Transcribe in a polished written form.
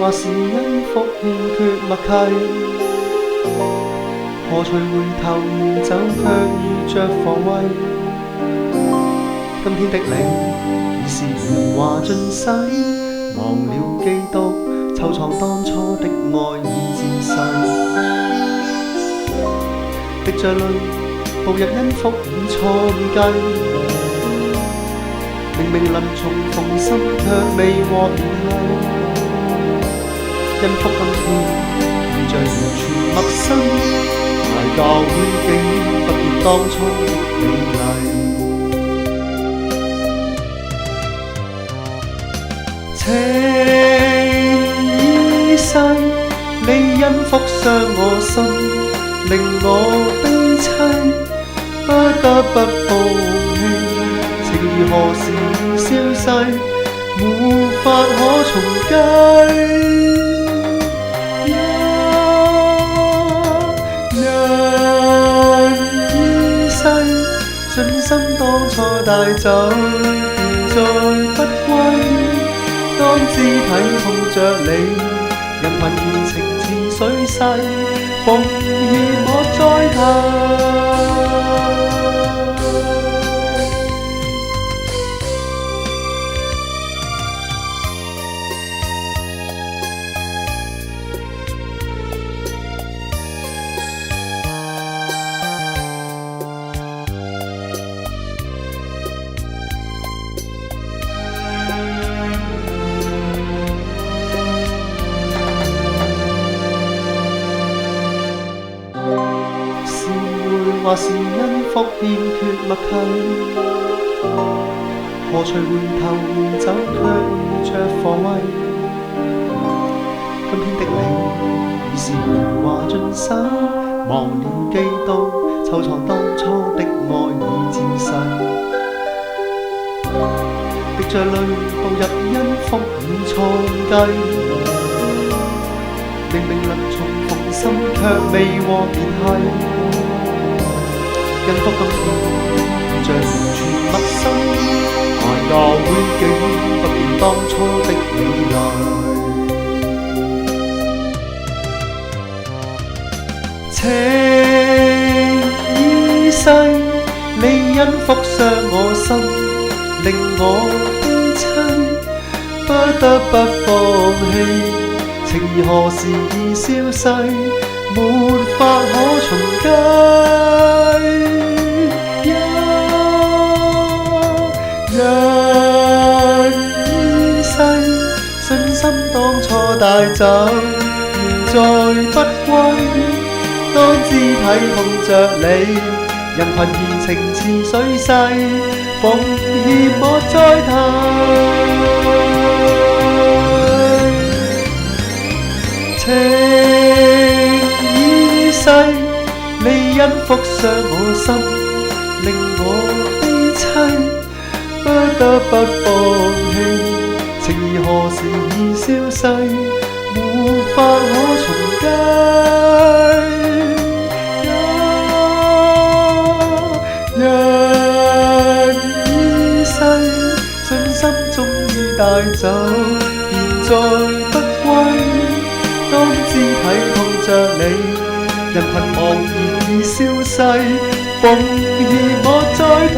或是因福欠缺默契？何隨回頭遠走，卻遇着防衛。今天的你已是年華盡逝，忘了基督，惆悵當初的愛已漸逝。滴着淚，步入因福已錯計，明明臨重逢心卻未獲聯繫。因福今天遇着完全陌生，捱教會竟不見當初的美麗。情已逝，你因福傷我心，令我悲凄，不得不放棄。情如何時已消逝，沒法可重計。人已逝，信心當初帶走，現在不歸。當肢體碰着你，人群如情似水逝，奉獻我再提。或是因福欠缺默契，何隨回頭遠走，卻遇着防衛。今天的你已是年華盡逝，忘了基督，惆悵當初的愛已漸逝。滴着淚步入因福已錯計，明明臨重逢心卻未獲聯繫。因福今天遇着完全陌生，捱教會竟不見當初的美麗。情已逝，你因福傷我心，令我悲凄，不得不放棄。情兒何時已消逝，沒法可重計。人已逝，信心當初帶走，現在不歸。當肢體碰着你，人群如情似水逝，奉獻我再提。情已逝，你因福傷我心，令我悲凄，不得不放棄。情兒何時已消逝，沒法可重計。人已逝，信心終於帶走，現在不歸。當肢體碰着你，人群茫然已消逝，奉獻我再提。